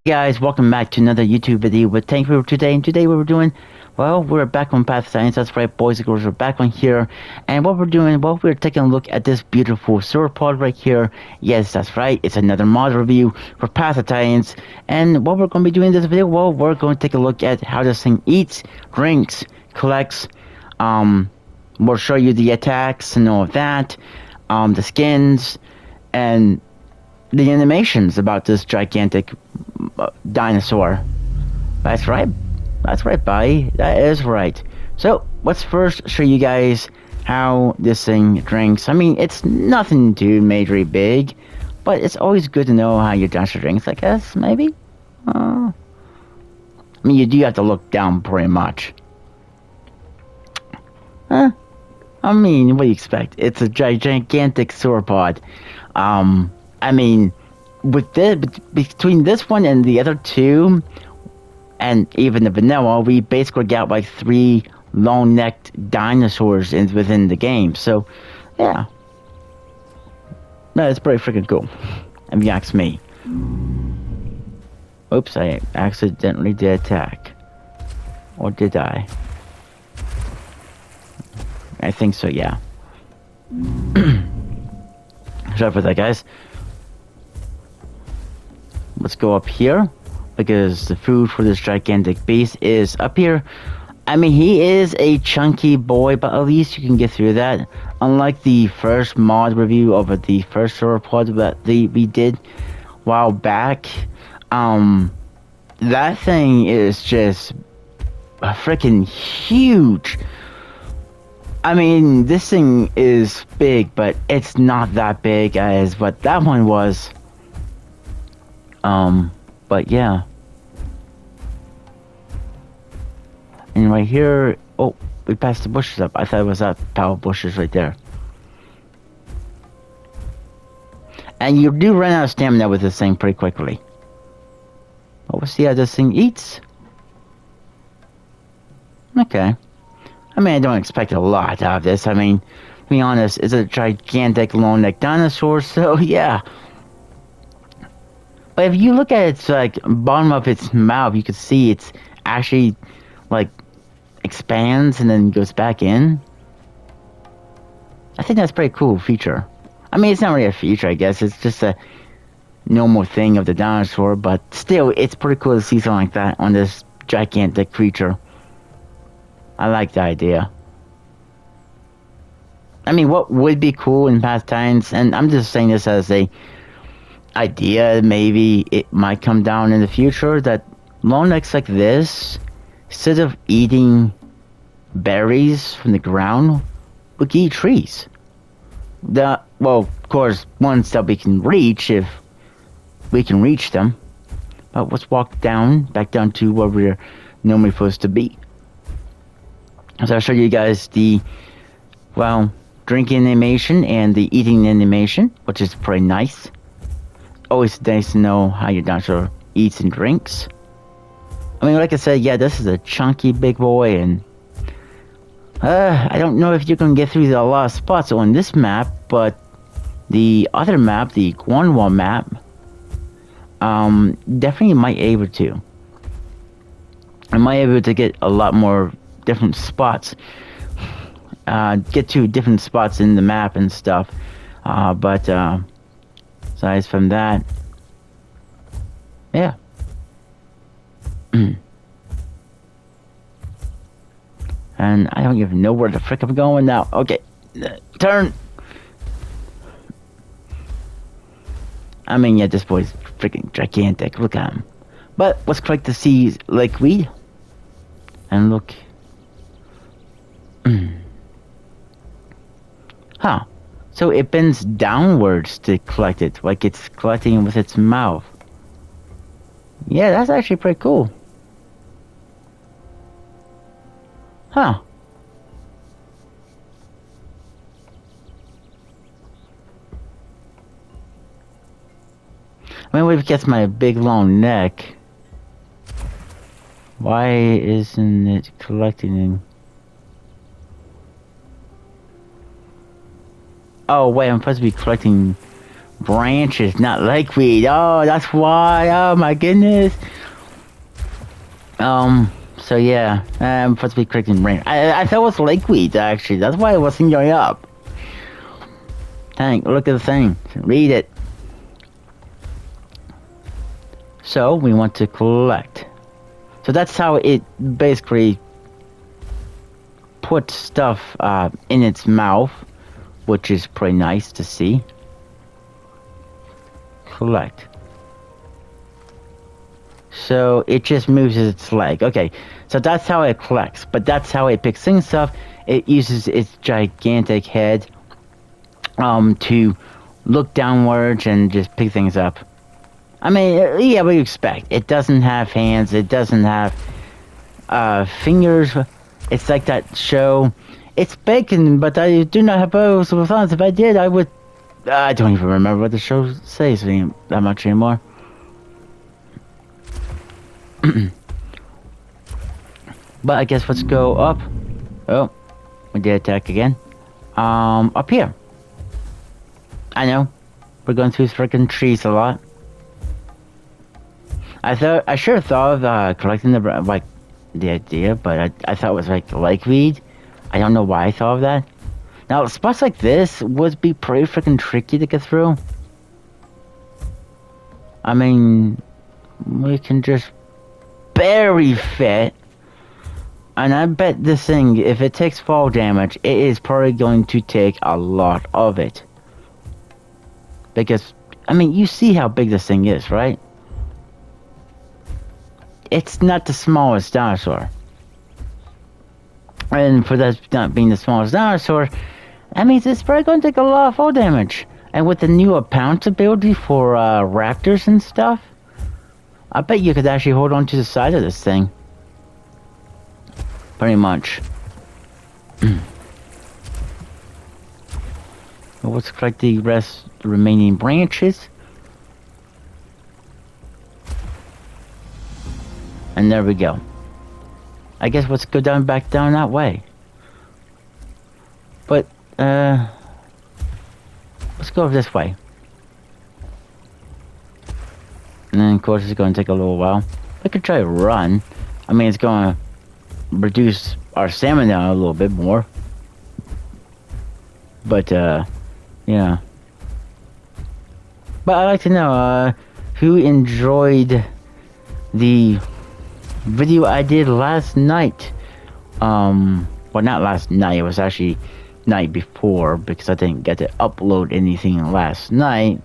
Guys, welcome back to another YouTube video with Thank you for today. And today what we're doing, well, we're back on Path of Science. That's right, boys and girls, we're back on here. And what we're doing, well, we're taking a look at this beautiful sauropod right here. Yes, that's right, it's another mod review for Path of Science. And what we're going to be doing in this video, well, we're going to take a look at how this thing eats, drinks, collects. We'll show you the attacks and all of that, the skins, and the animations about this gigantic dinosaur. That's right, buddy. That is right. So let's first show you guys how this thing drinks. I mean, it's nothing too majorly big, but it's always good to know how your dinosaur drinks, I guess, maybe? I mean, you do have to look down pretty much. I mean, what do you expect? It's a gigantic sauropod. I mean, with this, between this one and the other two, and even the vanilla, we basically got like 3 long-necked dinosaurs within the game. So, yeah. No, it's pretty freaking cool, if you ask me. Oops, I accidentally did attack. Or did I? I think so, yeah. Sorry for that, guys. Let's go up here, because the food for this gigantic beast is up here. I mean, he is a chunky boy, but at least you can get through that. Unlike the first mod review of the first sauropod that we did a while back, that thing is just freaking huge. I mean, this thing is big, but it's not that big as what that one was. But yeah. And right here, oh, we passed the bushes up. I thought it was that pile of bushes right there. And you do run out of stamina with this thing pretty quickly. But we'll see how this thing eats. Okay. I mean, I don't expect a lot out of this. I mean, to be honest, it's a gigantic long-necked dinosaur, so yeah. But if you look at its like bottom of its mouth, you can see it's actually like expands and then goes back in. I think that's a pretty cool feature. I mean, it's not really a feature, I guess. It's just a normal thing of the dinosaur, but still, it's pretty cool to see something like that on this gigantic creature. I like the idea. I mean, what would be cool in past times, and I'm just saying this as a idea, maybe it might come down in the future, that long necks like this, instead of eating berries from the ground, would eat trees. Well, of course, ones that we can reach if we can reach them. But let's walk back down to where we're normally supposed to be. So I'll show you guys the, well, drinking animation and the eating animation, which is pretty nice. Always nice to know how your dinosaur eats and drinks. I mean, like I said, yeah, this is a chunky big boy, and I don't know if you can get through a lot of spots on this map, but the other map, the Guanwa map, definitely might be able to. I might be able to get a lot more different spots, get to different spots in the map and stuff, but aside from that, yeah. And I don't even know where the frick I'm going now. Okay, turn. I mean, yeah, this boy's freaking gigantic. Look at him. But let's click to see Lakeweed. And look. Huh. So it bends downwards to collect it, like it's collecting with its mouth. Yeah, that's actually pretty cool. Huh. I mean, we've got my big long neck. Why isn't it collecting? Oh wait, I'm supposed to be collecting branches, not lakeweed. Oh, that's why. Oh my goodness. So yeah, I'm supposed to be correcting branch. I thought it was lakeweed actually. That's why it wasn't going up. Dang, look at the thing. Read it. So we want to collect. So that's how it basically puts stuff in its mouth, which is pretty nice to see. Collect. So it just moves its leg. Okay, so that's how it collects, but that's how it picks things up. It uses its gigantic head to look downwards and just pick things up. I mean, yeah, what do you expect? It doesn't have hands, it doesn't have fingers. It's like that show. It's bacon, but I do not have bows with arms. If I did, I would... I don't even remember what the show says that much anymore. But I guess let's go up. Oh, we did attack again. Up here. I know, we're going through freaking trees a lot. I sure thought of collecting the idea, but I thought it was like lakeweed. I don't know why I thought of that. Now spots like this would be pretty freaking tricky to get through. I mean, we can just barely fit. And I bet this thing, if it takes fall damage, it is probably going to take a lot of it. Because, I mean, you see how big this thing is, right? It's not the smallest dinosaur. And for that not being the smallest dinosaur, that means it's probably going to take a lot of fall damage. And with the new pounce ability for raptors and stuff, I bet you could actually hold on to the side of this thing. Pretty much. Let's collect the remaining branches. And there we go. I guess let's go back down that way. But, let's go this way. And then, of course, it's going to take a little while. I could try to run. I mean, it's going to reduce our stamina a little bit more. But, yeah. But I'd like to know, who enjoyed the video I did last night. Well, not last night, it was actually night before, because I didn't get to upload anything last night.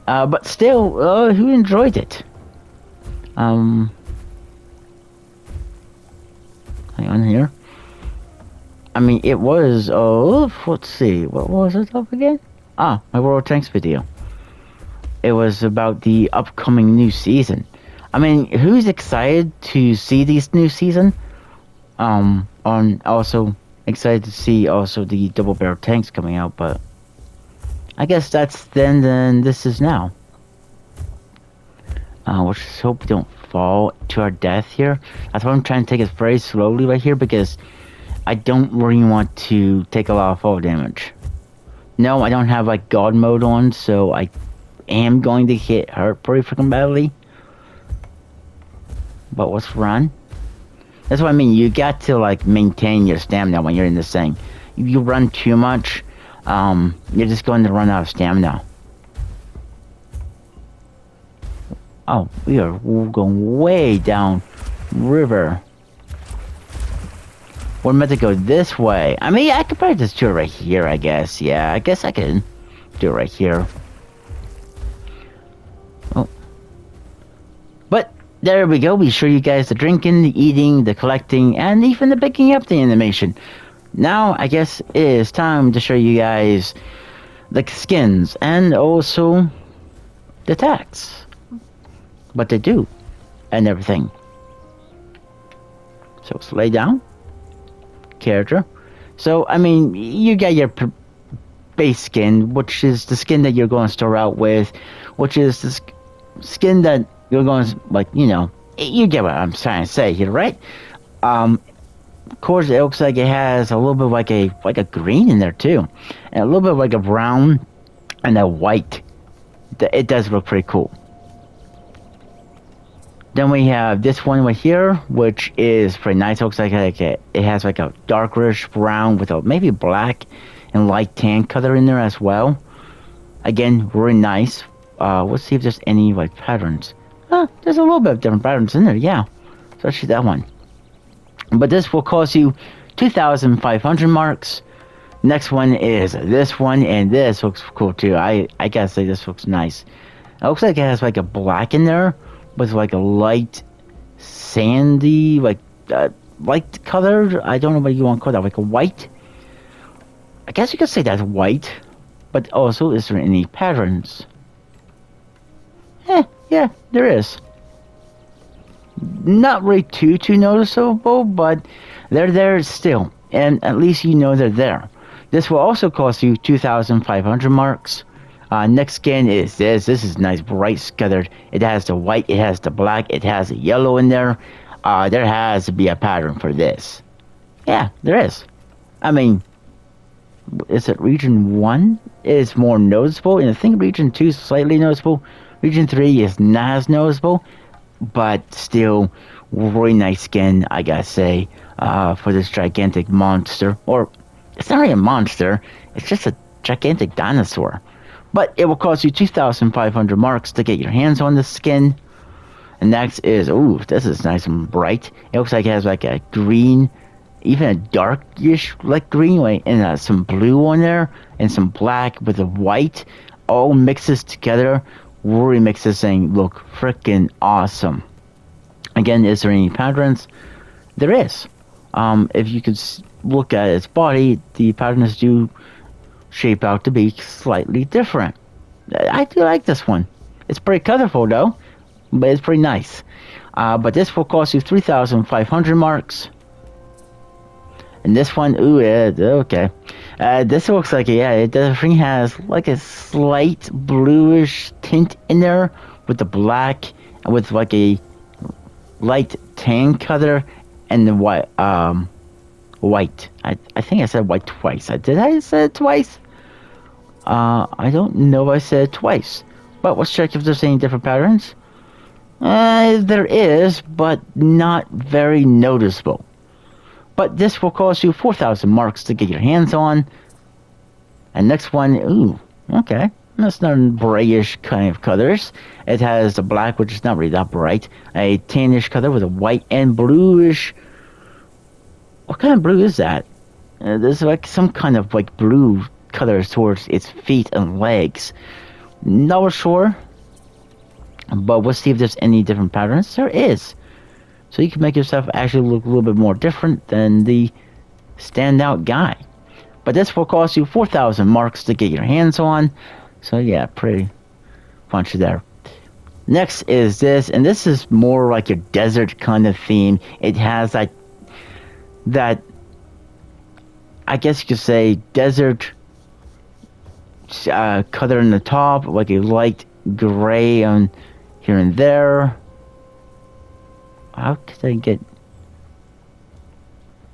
But still, who enjoyed it? Hang on here. I mean, it was, let's see, what was it up again? Ah, my World Tanks video. It was about the upcoming new season. I mean, who's excited to see this new season? Also excited to see also the double barrel tanks coming out, but I guess that's then this is now. Let's just hope we don't fall to our death here. That's why I'm trying to take it very slowly right here, because I don't really want to take a lot of fall damage. No, I don't have like God mode on, so I am going to get hurt pretty freaking badly. But let's run. That's what I mean. You got to like maintain your stamina when you're in this thing. If you run too much, you're just going to run out of stamina. Oh, we are going way down river. We're meant to go this way. I mean, I could probably just do it right here, I guess. Yeah, I guess I can do it right here. Oh. But there we go. We show you guys the drinking, the eating, the collecting, and even the picking up the animation. Now, I guess it is time to show you guys the skins and also the attacks. What they do and everything. So let's lay down. Character. So, I mean, you get your base skin, which is the skin that you're going to start out with, which is the skin that you're going to, like, you know, you get what I'm trying to say here, right? Of course, it looks like it has a little bit like a green in there too, and a little bit like a brown and a white it does look pretty cool. Then we have this one right here, which is pretty nice. It looks like it has like a darkerish brown with a maybe black and light tan color in there as well. Again, really nice. Let's see if there's any like patterns. There's a little bit of different patterns in there, yeah. Especially that one. But this will cost you 2,500 marks. Next one is this one, and this looks cool too. I gotta say this looks nice. It looks like it has like a black in there with like a light sandy, like light colored. I don't know what you want to call that, like a white. I guess you could say that's white. But also, is there any patterns? Yeah, there is. Not really too noticeable, but they're there still. And at least you know they're there. This will also cost you 2,500 marks. Next skin is this. This is nice, bright scattered. It has the white, it has the black, it has the yellow in there. There has to be a pattern for this. Yeah, there is. I mean, is it region 1 is more noticeable, and I think region 2 is slightly noticeable. Region 3 is not as noticeable, but still really nice skin, I gotta say, for this gigantic monster. Or it's not really a monster, it's just a gigantic dinosaur. But it will cost you 2,500 marks to get your hands on the skin. And next is, ooh, this is nice and bright. It looks like it has like a green, even a darkish like green, like, and some blue on there, and some black with a white, all mixes together. Really makes this thing look freaking awesome. Again, is there any patterns? There is. If you could look at its body, the patterns do shape out to be slightly different. I do like this one. It's pretty colorful though, but it's pretty nice. But this will cost you 3,500 marks. And this one, ooh, yeah, okay. This looks like, yeah, it definitely has like a slight bluish tint in there with the black, with like a light tan color and the white. White. I think I said white twice. Did I say it twice? I don't know if I said it twice. But let's check if there's any different patterns. There is, but not very noticeable. But this will cost you 4,000 marks to get your hands on. And next one, ooh, okay. That's not grayish kind of colors. It has the black, which is not really that bright. A tannish color with a white and bluish. What kind of blue is that? There's like some kind of like blue color towards its feet and legs. Not sure. But we'll see if there's any different patterns. There is. So you can make yourself actually look a little bit more different than the standout guy. But this will cost you 4,000 marks to get your hands on. So yeah, pretty punchy there. Next is this, and this is more like a desert kind of theme. It has that I guess you could say desert color in the top, like a light gray on here and there. How could I get...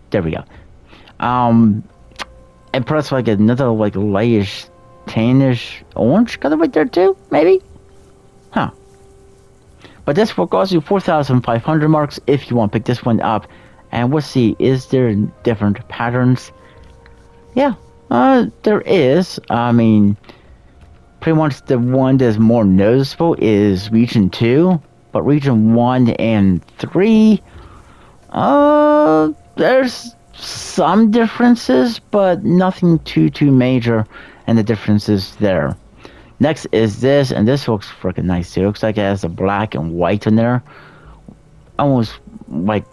There we go. And plus like another like lightish, tannish, orange color right there too, maybe? Huh. But this will cost you 4,500 marks if you want to pick this one up. And we'll see, is there different patterns? Yeah, there is. I mean, pretty much the one that's more noticeable is Region 2. But Region 1 and 3, there's some differences, but nothing too major, and the differences there. Next is this, and this looks freaking nice too. It looks like it has a black and white in there. Almost like,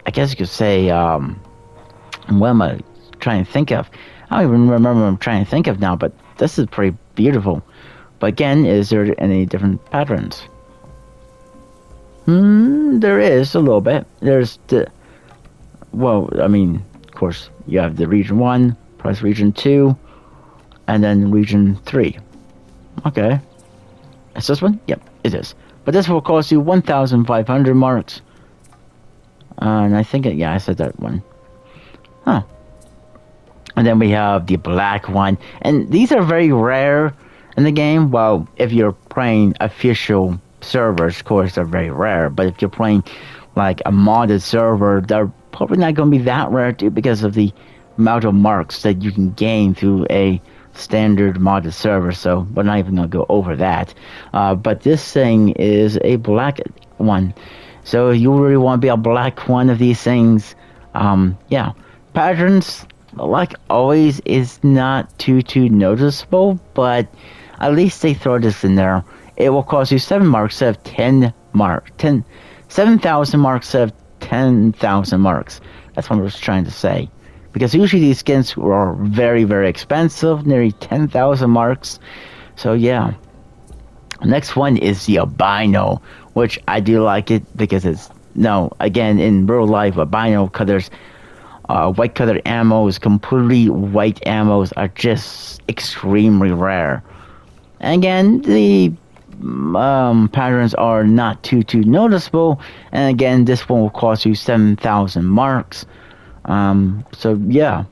I guess you could say, what am I trying to think of? I don't even remember what I'm trying to think of now, but this is pretty beautiful. But again, is there any different patterns? There is a little bit. There's the, well, I mean, of course, you have the Region 1, plus Region 2, and then Region 3. Okay. Is this one? Yep, it is. But this will cost you 1,500 marks. And I think, yeah, I said that one. Huh. And then we have the black one. And these are very rare. in the game. Well, if you're playing official servers, of course, they're very rare. But if you're playing like a modded server, they're probably not going to be that rare too, because of the amount of marks that you can gain through a standard modded server. So we're not even going to go over that. But this thing is a black one. So you really want to be a black one of these things. Yeah. Patterns, like always, is not too noticeable, but at least they throw this in there. It will cost you 7 marks instead of 7,000 marks instead of 10,000 marks. That's what I was trying to say. Because usually these skins are very, very expensive, nearly 10,000 marks. So yeah. Next one is the albino, which I do like it because it's, no, again, in real life, albino colors, white colored ammos, completely white ammos are just extremely rare. And again, the patterns are not too noticeable. And again, this one will cost you 7,000 marks. So yeah,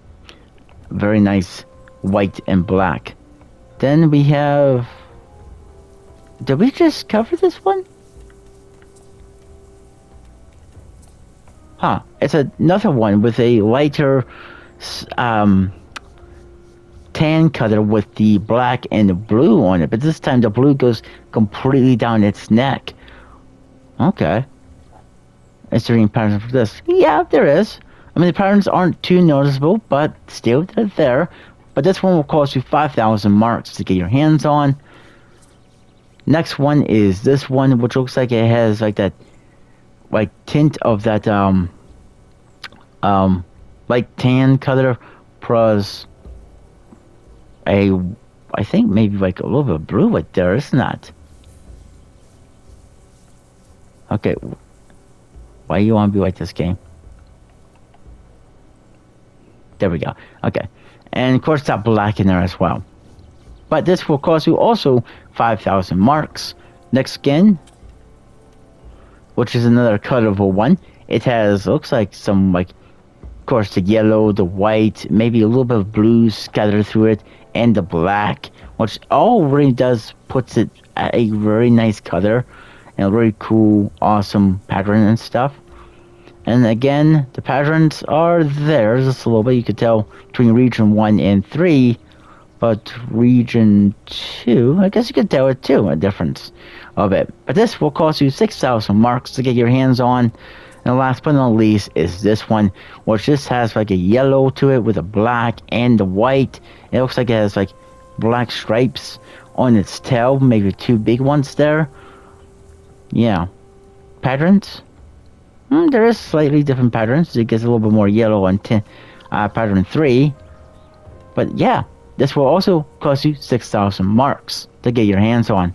very nice white and black. Then we have, did we just cover this one? Huh, it's another one with a lighter tan color with the black and the blue on it, but this time the blue goes completely down its neck. Okay. Is there any patterns for this? Yeah, there is. I mean, the patterns aren't too noticeable, but still, they're there. But this one will cost you 5,000 marks to get your hands on. Next one is this one, which looks like it has like that, like tint of that light tan color plus a, I think maybe like a little bit of blue right there, isn't that? Okay, why you want to be like this game? There we go. Okay, and of course that black in there as well. But this will cost you also 5,000 marks. Next skin, which is another colorful one. It has, looks like some, like, of course, the yellow, the white, maybe a little bit of blue scattered through it, and the black, which all really does puts it at a very nice color and a very cool, awesome pattern and stuff. And again, the patterns are there just a little bit. You could tell between region 1 and 3, but region 2, I guess you could tell it too, a difference of it. But this will cost you 6,000 marks to get your hands on. And last but not least is this one, which just has like a yellow to it with a black and the white. It looks like it has like black stripes on its tail, maybe 2 big ones there. Yeah. Patterns? There is slightly different patterns. It gets a little bit more yellow on pattern 3. But yeah, this will also cost you 6,000 marks to get your hands on.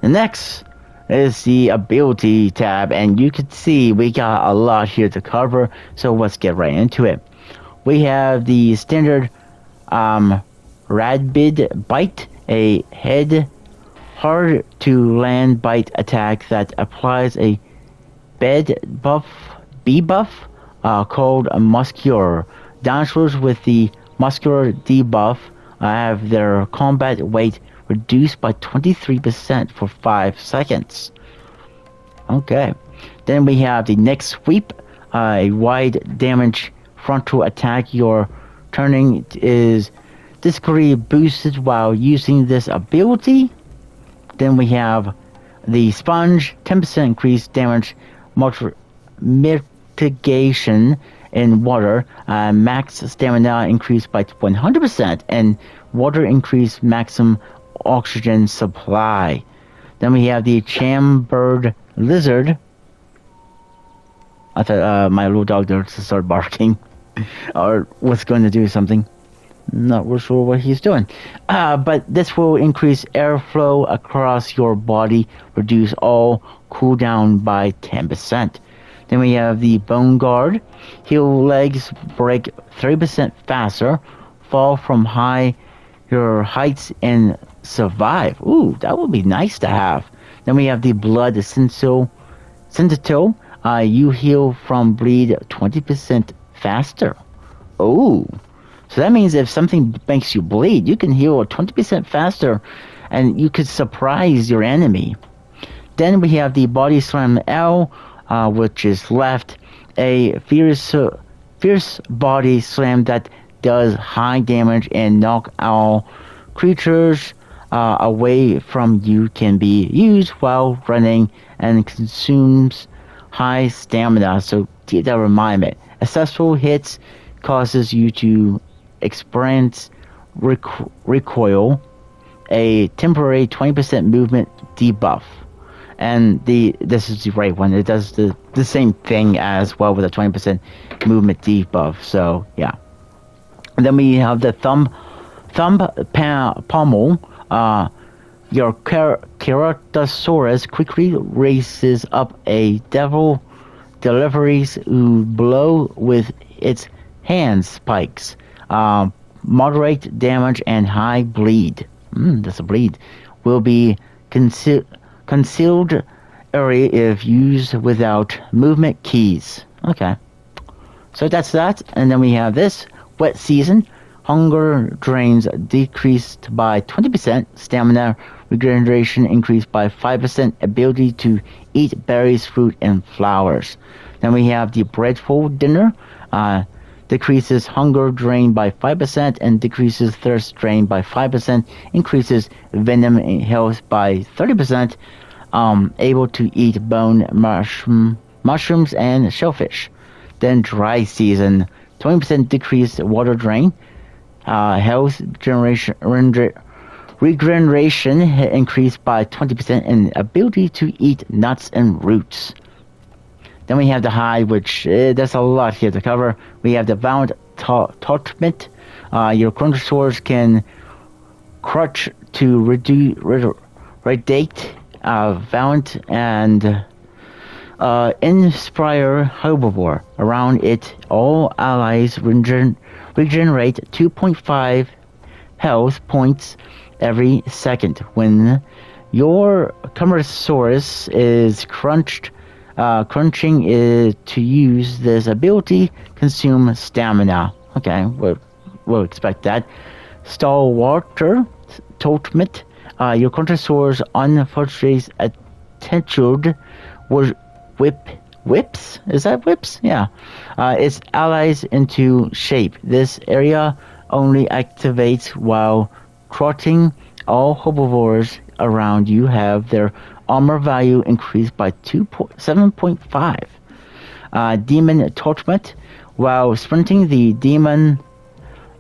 The next is the ability tab, and you can see we got a lot here to cover, so let's get right into it. We have the standard Rabid Bite, a head hard to land bite attack that applies a B buff called Muscular. Dinosaurs with the Muscular debuff have their combat weight reduced by 23% for 5 seconds. Okay. Then we have the next sweep, a wide damage frontal attack. Your turning is discreetly boosted while using this ability. Then we have the sponge, 10% increased damage mitigation in water, max stamina increased by 100%, and water increased maximum oxygen supply. Then we have the chambered lizard. I thought my little dog there to start barking or was going to do something. Not real sure what he's doing. But this will increase airflow across your body, reduce all cooldown by 10%. Then we have the Bone Guard. Heal legs break 30% faster, fall from higher heights, and survive. Ooh, that would be nice to have. Then we have the Blood Sentinel. You heal from bleed 20% faster. Oh, so that means if something makes you bleed, you can heal 20% faster and you could surprise your enemy. Then we have the Body Slam L, which is left, a fierce body slam that does high damage and knock all creatures away from you, can be used while running and consumes high stamina. So keep that reminder. Successful hits causes you to experience recoil, a temporary 20% movement debuff. And this is the right one. It does the same thing as well with a 20% movement debuff. So yeah. And then we have the thumb pommel. Your Camarasaurus quickly raises up a devil deliveries blow with its hand spikes. Moderate damage and high bleed. That's a bleed. Will be concealed area if used without movement keys. Okay. So that's that. And then we have this. Wet season. Hunger drains decreased by 20%. Stamina regeneration increased by 5%. Ability to eat berries, fruit, and flowers. Then we have the breadful dinner. Decreases hunger drain by 5% and decreases thirst drain by 5%. Increases venom health by 30%. Able to eat bone, mushrooms, and shellfish. Then dry season. 20% decreased water drain. Health regeneration increased by 20% and ability to eat nuts and roots. Then we have the high, which there's a lot here to cover. We have the Violent Torment. Your Camarasaurus can crutch to redate Violent and inspire herbivore. Around it, all allies regenerate 2.5 health points every second. When your Camarasaurus is crunching is to use this ability, consume stamina. Okay, we'll expect that. Stalwarter Torment. Your Camarasaurus unfortunately attitude was whips? Is that whips? Yeah. Its allies into shape. This area only activates while trotting. All herbivores around you have their armor value increased by 7.5. Demon Torment. While sprinting, the demon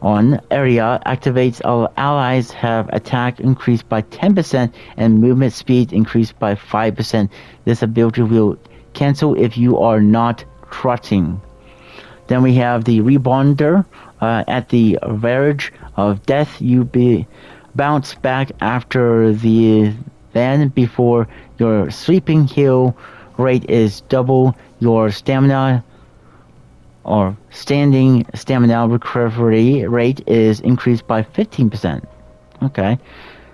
on area activates. All allies have attack increased by 10% and movement speed increased by 5%. This ability will cancel if you are not trotting. Then we have the Rebounder. At the verge of death, you bounce back after the then before your sleeping heal rate is double. Your stamina or standing stamina recovery rate is increased by 15%. Okay.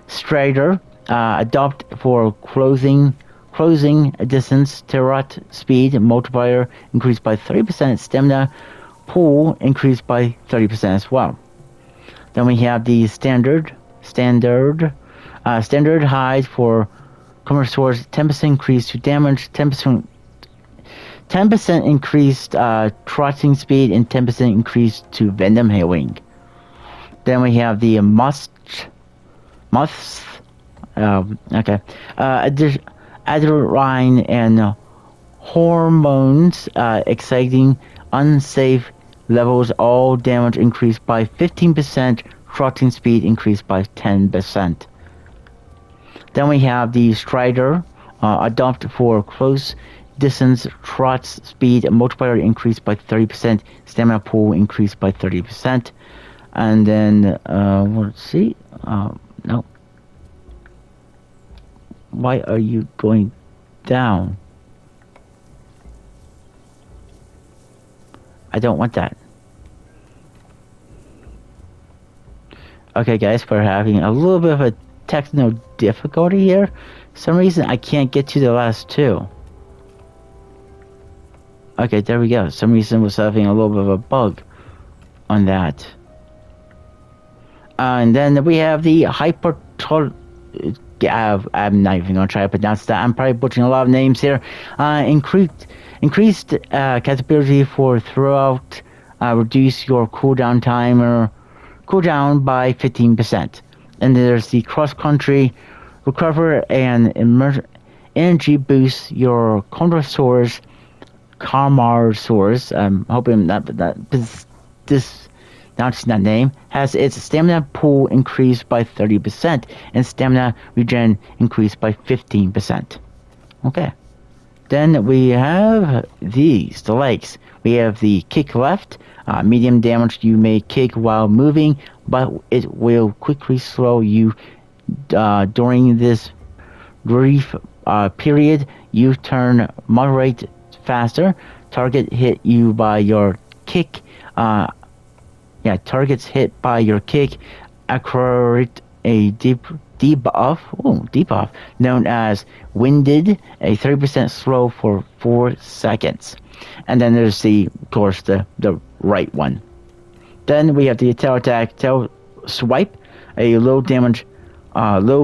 Strider, adopt for closing distance. Terrat speed multiplier increased by 30%. Stamina pool increased by 30% as well. Then we have the standard hide for Camarasaurus. 10% increase to damage, 10% increased trotting speed, and 10% increase to venom healing. Then we have the moths. Adrenaline and hormones exciting unsafe levels. All damage increased by 15%. Trotting speed increased by 10%. Then we have the Strider. Adopt for close distance. Trot speed multiplier increased by 30%. Stamina pool increased by 30%. And then let's see. No. Why are you going down? I don't want that. Okay, guys, we're having a little bit of a technical difficulty here. For some reason, I can't get to the last two. Okay, there we go. For some reason, was having a little bit of a bug on that. And then we have the I'm not even gonna try to pronounce that. I'm probably butchering a lot of names here. Increased capability for throughout. Reduce your cooldown by 15%. And there's the cross country recover and energy boost. Your Camarasaurus. I'm hoping that this announcing that name has its stamina pool increased by 30% and stamina regen increased by 15%. Okay. Then we have the legs. We have the kick left, medium damage. You may kick while moving, but it will quickly slow you during this brief period. You turn moderate faster. Target hit you by your kick. Targets hit by your kick accurate a debuff known as winded, a 30% slow for 4 seconds. And then there's of course the right one. Then we have the tail attack, tail swipe, a low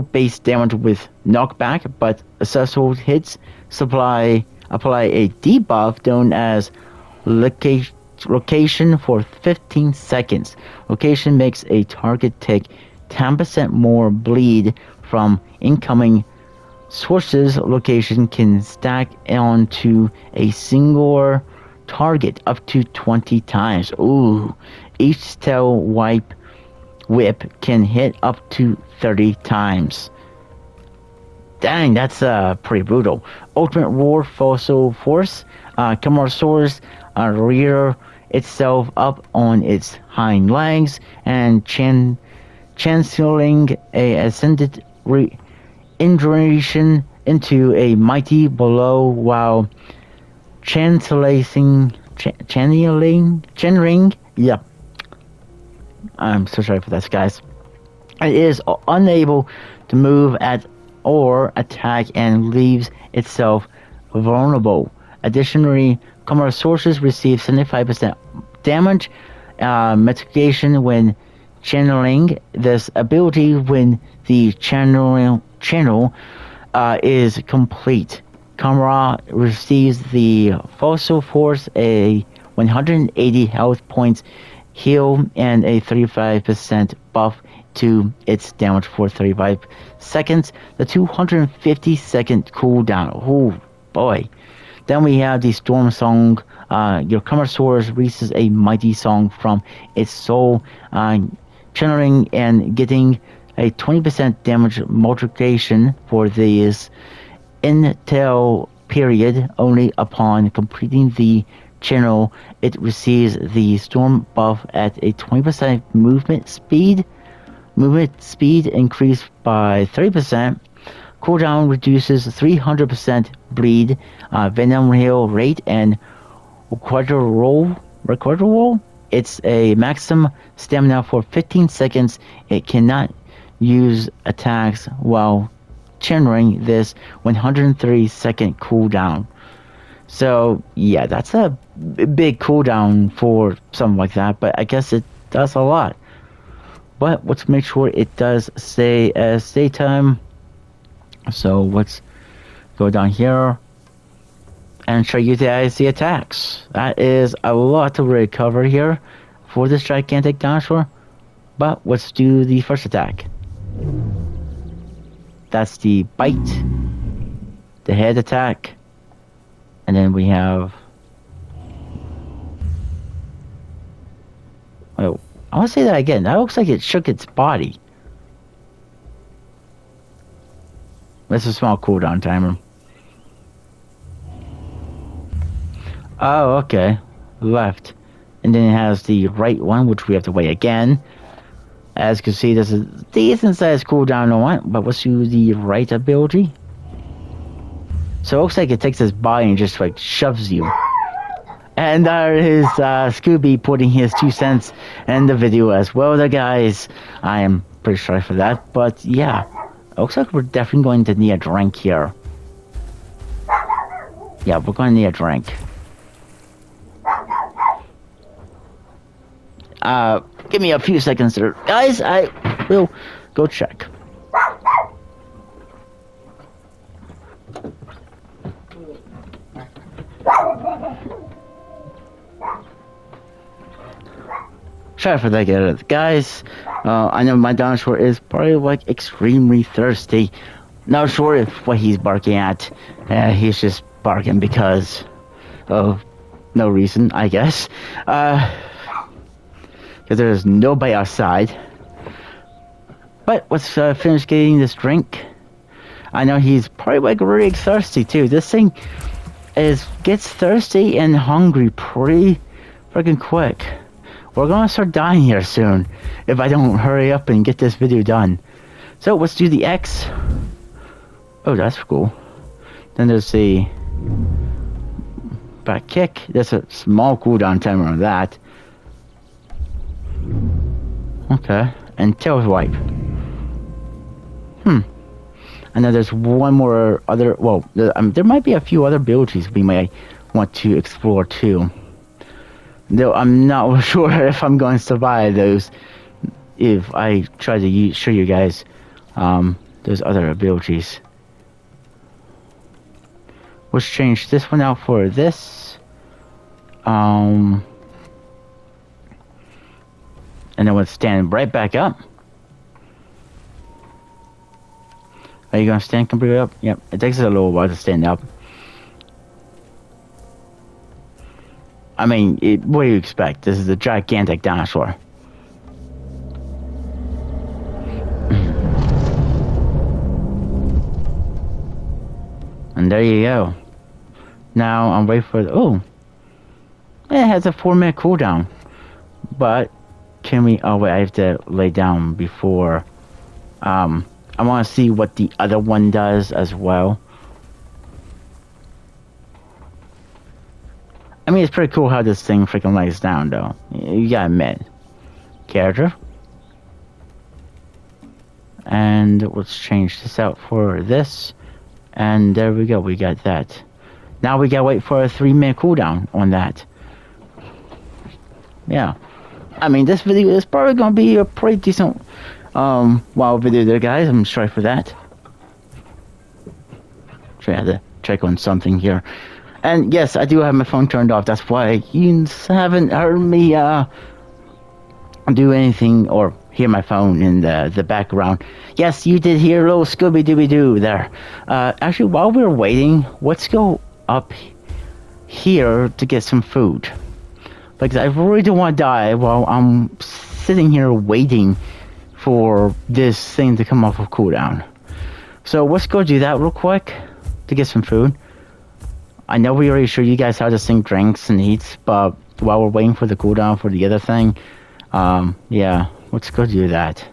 base damage with knockback, but successful hits apply a debuff known as location for 15 seconds. Location makes a target take 10% more bleed from incoming sources. Location can stack onto a single target up to 20 times. Ooh, each tail whip can hit up to 30 times. Dang, that's pretty brutal. Ultimate Roar Fossil Force. Camarasaurus rear itself up on its hind legs and channeling a ascended regeneration into a mighty blow while channeling. Yeah, I'm so sorry for that, guys. It is unable to move at or attack and leaves itself vulnerable. Additionally, Camarasaurus receives 75% damage mitigation when channeling. This ability when the channel is complete. Camara receives the Fossil Force, a 180 health points heal and a 35% buff to its damage for 35 seconds. The 250-second cooldown. Oh boy. Then we have the Storm Song. Your Camarasaurus releases a mighty song from its soul, channeling and getting a 20% damage multiplication for this intel period. Only upon completing the channel, it receives the storm buff at a 20% movement speed increased by 30%. Cooldown reduces 300% bleed, venom heal rate, and quadruple roll. It's a maximum stamina for 15 seconds. It cannot use attacks while channeling this 130-second cooldown. So yeah, that's a big cooldown for something like that, but I guess it does a lot. But let's make sure it does stay as daytime. So let's go down here and show you guys the attacks. That is a lot to recover here for this gigantic dinosaur. But let's do the first attack. That's the bite, the head attack, and then we have... Oh, I want to say that again. That looks like it shook its body. That's a small cooldown timer. Oh, okay. Left. And then it has the right one, which we have to wait again. As you can see, there's a decent sized cooldown on it, but let's do the right ability. So it looks like it takes his body and just like shoves you. And there is Scooby putting his 2 cents in the video as well there, guys. I am pretty sorry for that, but yeah. It looks like we're definitely going to need a drink here. Yeah, we're going to need a drink. Give me a few seconds there. Guys, I will go check. Sorry for that, guys. I know my dinosaur is probably like extremely thirsty. Not sure if what he's barking at. He's just barking because of no reason, I guess. Because there's nobody outside. But let's finish getting this drink. I know he's probably like really thirsty too. This thing gets thirsty and hungry pretty freaking quick. We're gonna start dying here soon if I don't hurry up and get this video done. So let's do the X. Oh, that's cool. Then there's the back kick. There's a small cooldown timer on that. Okay, and tail swipe. And then there's one more other. Well, there might be a few other abilities we might want to explore too. Though I'm not sure if I'm going to survive those if I try to show you guys those other abilities. Let's change this one out for this. And then we'll stand right back up. Are you gonna stand completely up? Yep, it takes a little while to stand up. I mean, what do you expect? This is a gigantic dinosaur. And there you go. Now I'm waiting for oh, it has a 4-minute cooldown. But can we? Oh wait, I have to lay down before. I want to see what the other one does as well. I mean, it's pretty cool how this thing freaking lays down, though. You gotta admit. Character. And let's change this out for this. And there we go, we got that. Now we gotta wait for a 3-minute cooldown on that. Yeah. I mean, this video is probably gonna be a pretty decent wild video there, guys. I'm sorry for that. Try to check on something here. And yes, I do have my phone turned off. That's why you haven't heard me do anything or hear my phone in the background. Yes, you did hear a little Scooby-Dooby-Doo there. Actually, while we're waiting, let's go up here to get some food. Because I really don't want to die while I'm sitting here waiting for this thing to come off of cooldown. So let's go do that real quick to get some food. I know we already showed you guys how this thing drinks and eats, but while we're waiting for the cooldown for the other thing, yeah, let's go do that.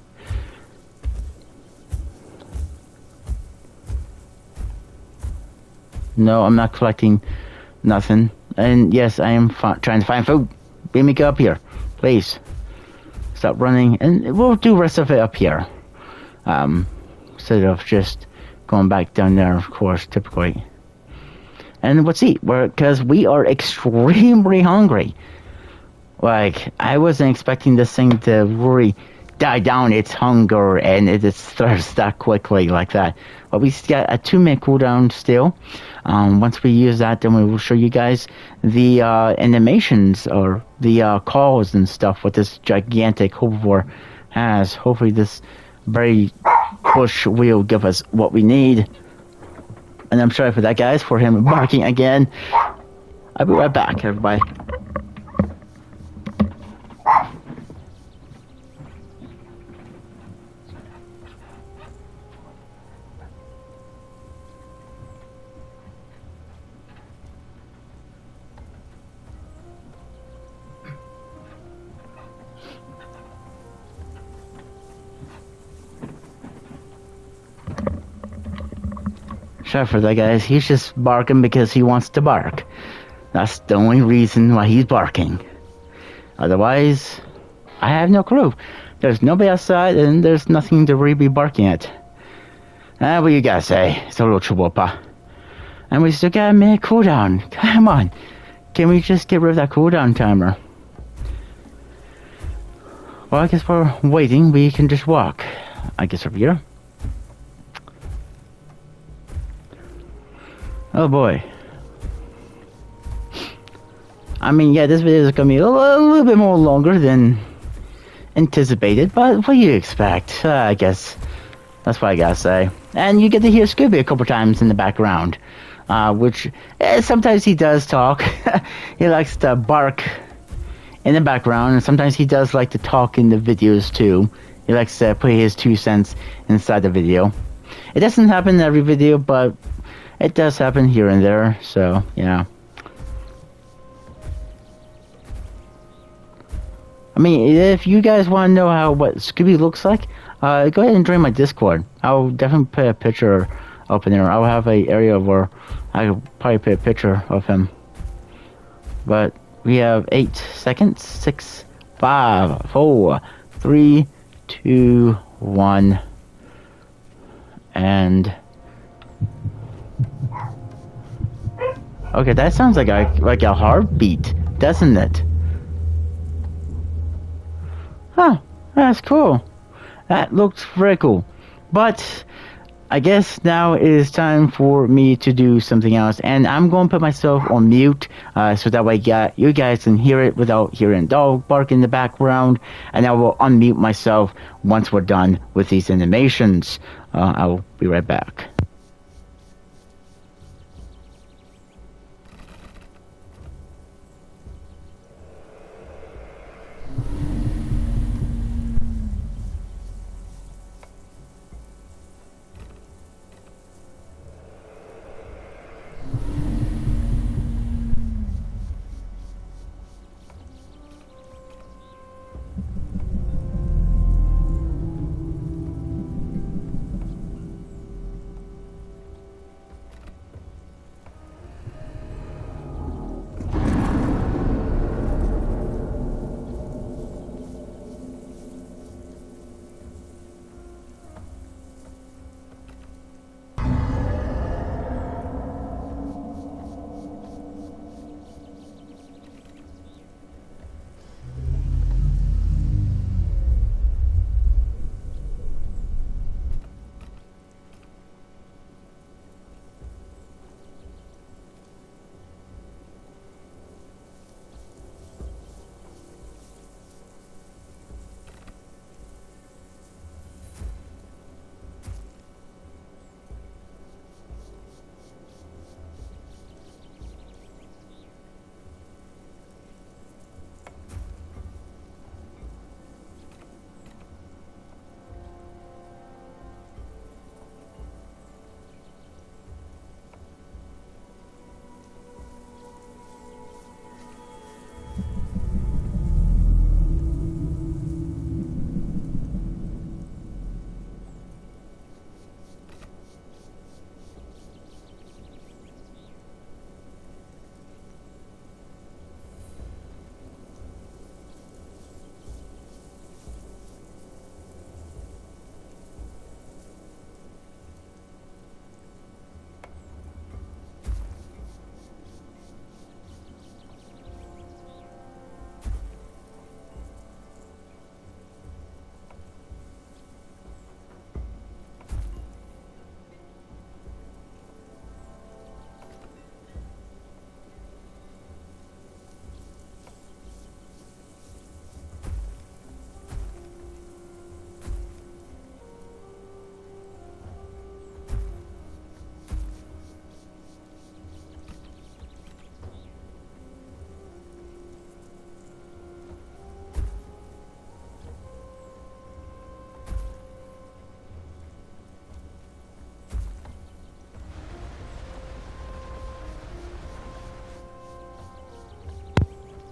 No, I'm not collecting nothing. And yes, I am trying to find food. Beam me up here, please. Stop running, and we'll do the rest of it up here. Instead of just going back down there, of course, typically. And let's eat, because we are extremely hungry. Like, I wasn't expecting this thing to really die down its hunger and its thirst that quickly like that. But we got a 2-minute cooldown still. Once we use that, then we will show you guys the animations or the calls and stuff what this gigantic herbivore has. Hopefully this very bush will give us what we need. And I'm sorry for that, guys, for him barking again. I'll be right back, everybody. Sorry for that, guys. He's just barking because he wants to bark. That's the only reason why he's barking. Otherwise, I have no clue. There's nobody outside and there's nothing to really be barking at. What you guys say? It's a little chihuahua. And we still got a minute cooldown. Come on. Can we just get rid of that cooldown timer? Well, I guess we're waiting. We can just walk. I guess over here. Oh boy. I mean, yeah, this video is gonna be a little bit more longer than anticipated, but what do you expect? I guess that's what I gotta say. And you get to hear Scooby a couple times in the background, which sometimes he does talk. He likes to bark in the background, and sometimes he does like to talk in the videos too. He likes to put his 2 cents inside the video. It doesn't happen in every video, but it does happen here and there, so, yeah. I mean, if you guys want to know what Scooby looks like, go ahead and join my Discord. I'll definitely put a picture up in there. I'll have an area where I could probably put a picture of him. But we have 8 seconds. 6, 5, 4, 3, 2, 1. And okay, that sounds like a heartbeat, doesn't it? Huh, that's cool. That looks very cool. But I guess now it is time for me to do something else, and I'm going to put myself on mute so that way you guys can hear it without hearing dog bark in the background, and I will unmute myself once we're done with these animations. I will be right back.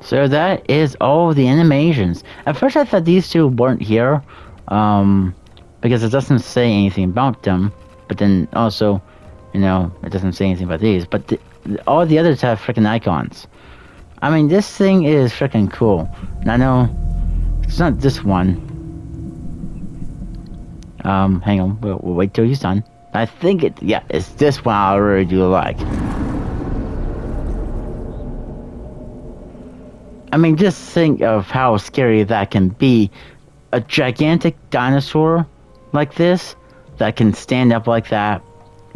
So that is all the animations. At first I thought these two weren't here, because it doesn't say anything about them. But then also, it doesn't say anything about these. But all the others have freaking icons. I mean, this thing is freaking cool. And I know it's not this one. Hang on, we'll wait till he's done. I think it's this one I really do like. I mean, just think of how scary that can be. A gigantic dinosaur like this that can stand up like that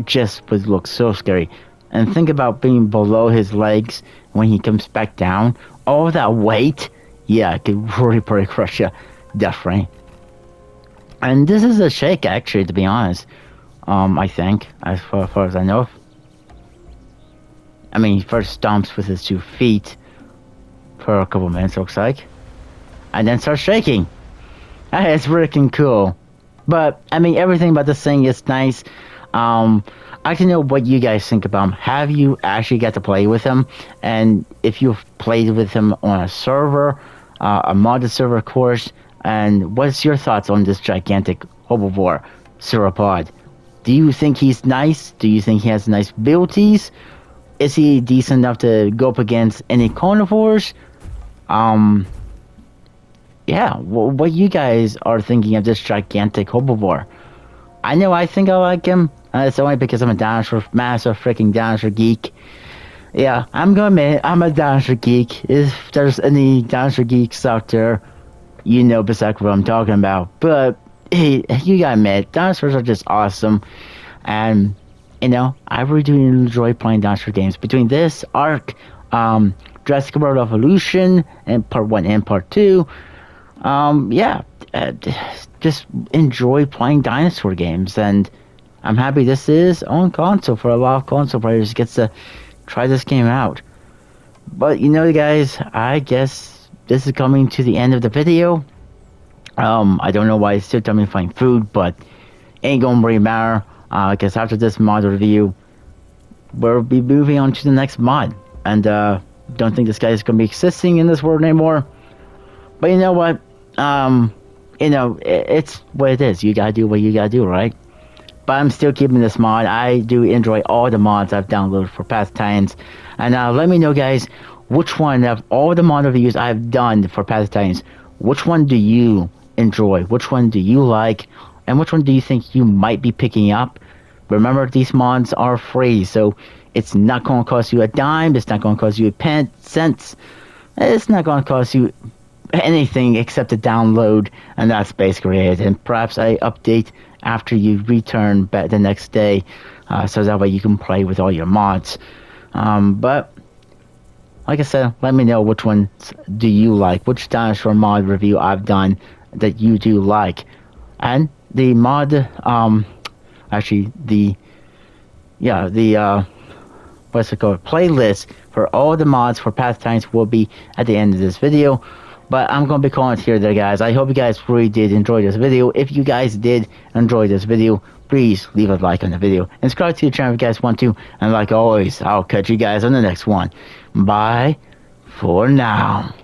just would look so scary. And think about being below his legs when he comes back down. All that weight, it could really crush you. definitely. And this is a shake, actually, to be honest. I think, as far as I know. I mean, he first stomps with his 2 feet for a couple minutes, looks like, and then starts shaking. It's freaking cool. But I mean, everything about this thing is nice. I can know what you guys think about him. Have you actually got to play with him? And if you've played with him on a server, a modded server, of course, and what's your thoughts on this gigantic herbivore sauropod? Do you think he's nice? Do you think he has nice abilities? Is he decent enough to go up against any carnivores? Yeah, what you guys are thinking of this gigantic herbivore? I know I think I like him. It's only because I'm a massive freaking dinosaur geek. Yeah, I'm gonna admit, I'm a dinosaur geek. If there's any dinosaur geeks out there, you know exactly what I'm talking about. But, hey, you gotta admit, dinosaurs are just awesome. And, you know, I really do enjoy playing dinosaur games. Between this, Ark, Jurassic World Evolution, and Part 1 and Part 2, yeah, just enjoy playing dinosaur games. And I'm happy this is on console for a lot of console players gets to try this game out. But you know, guys, I guess this is coming to the end of the video. I don't know why it's still telling me to find food, but ain't gonna really matter. I guess after this mod review, we'll be moving on to the next mod. And don't think this guy is gonna be existing in this world anymore. But you know what? You know, it's what it is. You gotta do what you gotta do, right? But I'm still keeping this mod. I do enjoy all the mods I've downloaded for past times. And let me know, guys, which one of all the mod reviews I've done for past times, which one do you enjoy? Which one do you like? And which one do you think you might be picking up? Remember, these mods are free, so it's not going to cost you a dime. It's not going to cost you a cents. It's not going to cost you anything except to download, and that's basically it. And perhaps I update after you return back the next day, so that way you can play with all your mods. But like I said, let me know which ones do you like, which dinosaur mod review I've done that you do like. And the mod, actually the what's it called, playlist for all the mods for past times will be at the end of this video. But I'm going to be calling it here there, guys. I hope you guys really did enjoy this video. If you guys did enjoy this video, please leave a like on the video. And subscribe to the channel if you guys want to. And like always, I'll catch you guys on the next one. Bye for now.